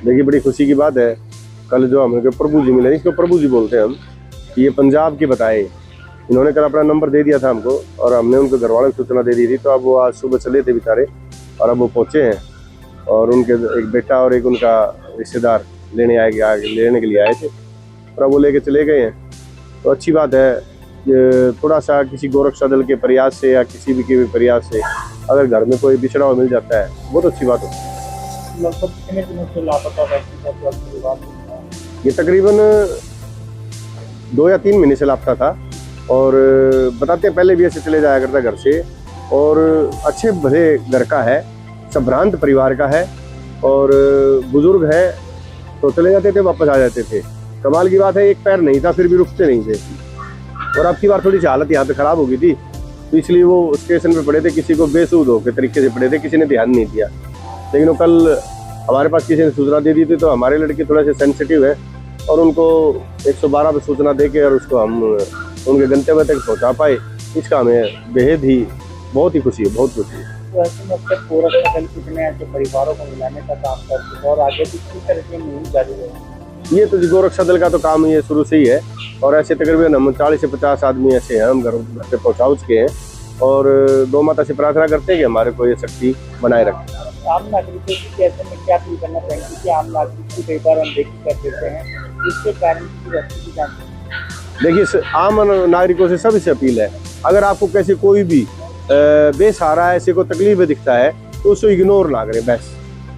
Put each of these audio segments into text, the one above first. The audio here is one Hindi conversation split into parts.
देखिए बड़ी खुशी की बात है, कल जो हमें प्रभु जी मिले, इसको प्रभु जी बोलते हैं हम, ये पंजाब के बताए। इन्होंने कल अपना नंबर दे दिया था हमको और हमने उनको घर वालों को सूचना दे दी थी। तो अब वो आज सुबह चले थे बेचारे और अब वो पहुँचे हैं और उनके एक बेटा और एक उनका रिश्तेदार लेने के लिए आए थे और अब वो लेके चले गए हैं। तो अच्छी बात है, थोड़ा सा किसी गोरक्षा दल के प्रयास से या किसी भी के प्रयास से अगर घर में कोई बिछड़ा हुआ मिल जाता है, बहुत अच्छी बात होती है। लगभग कितने दिनों से लापता व्यक्ति था? ये तकरीबन 2 या 3 महीने से लापता था और बताते हैं पहले भी ऐसे चले जाया करता घर से और अच्छे भले घर का है, संभ्रांत परिवार का है और बुजुर्ग है, तो चले जाते थे वापस आ जाते थे। कमाल की बात है, एक पैर नहीं था फिर भी रुकते नहीं थे। और अब की बार थोड़ी सी हालत यहाँ पे खराब हो गई थी, तो इसलिए वो स्टेशन पे पड़े थे, किसी को बेसूद होकर तरीके से पड़े थे, किसी ने ध्यान नहीं दिया। लेकिन वो कल हमारे पास किसी ने सूचना दे दी थी, तो हमारे लड़के थोड़ा से सेंसिटिव है और उनको 112 पे सूचना देके और उसको हम उनके गंतव्य तक पहुँचा पाए। इसका हमें बेहद ही बहुत ही खुशी है, बहुत खुशी है। तो ऐसे में अब तक गोरक्षा दल कितने ऐसे परिवारों को मिलाने का काम करते हैं और आगे भी किस तरह की मुहिम जारी रहेगी? ये तो गोरक्षा दल का तो काम ये शुरू से ही है और ऐसे तकरीबन हम 40 से 50 आदमी ऐसे हैं, हम घर पे पहुँचा चुके हैं और गौ माता से प्रार्थना करते हैं कि हमारे को ये शक्ति बनाए रखें। आम नागरिकों की कैसे में क्या अपील करना चाहेंगे कि आम नागरिक की कई बार अनदेखी कर देते हैं, जिसके कारण की व्यक्ति की जान? देखिए आम नागरिकों से सभी से अपील है, अगर आपको कैसे कोई भी बेसहारा ऐसे को तकलीफ दिखता है तो उसको इग्नोर ना करें, बस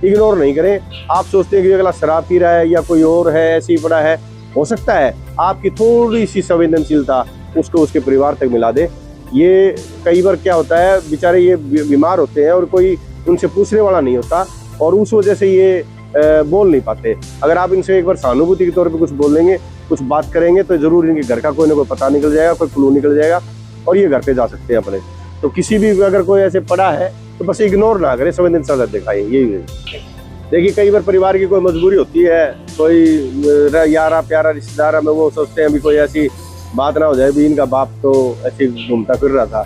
इग्नोर नहीं करें। आप सोचते हैं कि अगला शराब पी रहा है या कोई और है ऐसे ही पड़ा है, हो सकता है आपकी थोड़ी सी संवेदनशीलता उसको उसके परिवार तक मिला दे। ये कई बार क्या होता है, बेचारे ये बीमार होते हैं और कोई उनसे पूछने वाला नहीं होता और उस वजह से ये बोल नहीं पाते। अगर आप इनसे एक बार सहानुभूति के तौर पे कुछ बोलेंगे, कुछ बात करेंगे, तो जरूर इनके घर का कोई ना कोई पता निकल जाएगा, कोई क्लू निकल जाएगा और ये घर पे जा सकते हैं अपने। तो किसी भी अगर कोई ऐसे पड़ा है तो बस इग्नोर ना करें, संवेदनशीलता दिखाएं, यही है। देखिए कई बार परिवार की कोई मजबूरी होती है, कोई यारा प्यारा रिश्तेदार है, वो सोचते हैं अभी कोई ऐसी बात ना हो जाए भी इनका बाप तो ऐसे घूमता फिर रहा था,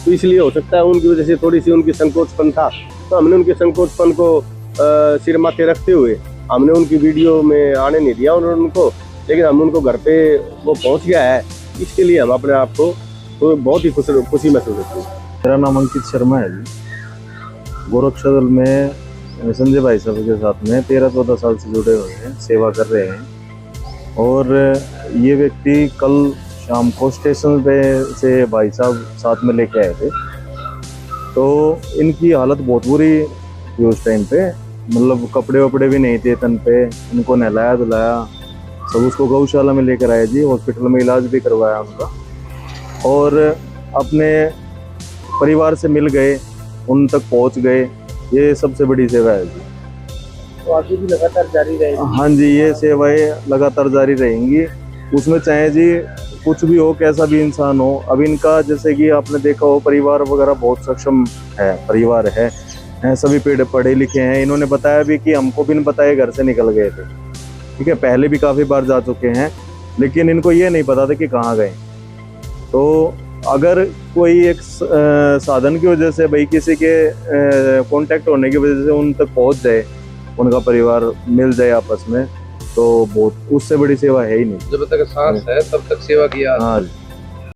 तो इसलिए हो सकता है उनकी वजह से थोड़ी सी उनकी संकोचपन था। तो हमने उनके संकोचपन को सिर माथे रखते हुए हमने उनकी वीडियो में आने नहीं दिया उनको, लेकिन हम उनको घर पे वो पहुंच गया है, इसके लिए हम अपने आप को तो बहुत ही खुशी महसूस करते हैं। मेरा नाम अंकित शर्मा है जी। गोरक्षा दल में संजय भाई साहब के साथ में 13-14 साल से जुड़े हुए हैं, सेवा कर रहे हैं। और ये व्यक्ति कल शाम को स्टेशन पे से भाई साहब साथ में लेके आए थे, तो इनकी हालत बहुत बुरी थी उस टाइम पे, मतलब कपड़े वपड़े भी नहीं थे तन पे। उनको नहलाया धुलाया सब, उसको गौशाला में लेकर आए जी, हॉस्पिटल में इलाज भी करवाया उनका और अपने परिवार से मिल गए, उन तक पहुंच गए। ये सबसे बड़ी सेवा है जी। तो आगे भी लगातार जारी रहेगी? हाँ जी, ये सेवाएं लगातार जारी रहेंगी। उसमें चाहे जी कुछ भी हो, कैसा भी इंसान हो। अब इनका जैसे कि आपने देखा हो, परिवार वगैरह बहुत सक्षम है, परिवार है, सभी पढ़े लिखे हैं। इन्होंने बताया भी कि हमको बिन बताए घर से निकल गए थे, ठीक है, पहले भी काफ़ी बार जा चुके हैं, लेकिन इनको ये नहीं पता था कि कहाँ गए। तो अगर कोई एक साधन की वजह से, भाई किसी के कांटेक्ट होने की वजह से उन तक पहुंच जाए, उनका परिवार मिल जाए आपस में, तो बहुत उससे बड़ी सेवा है ही नहीं। जब तक सांस है तब तक सेवा किया। हाँ।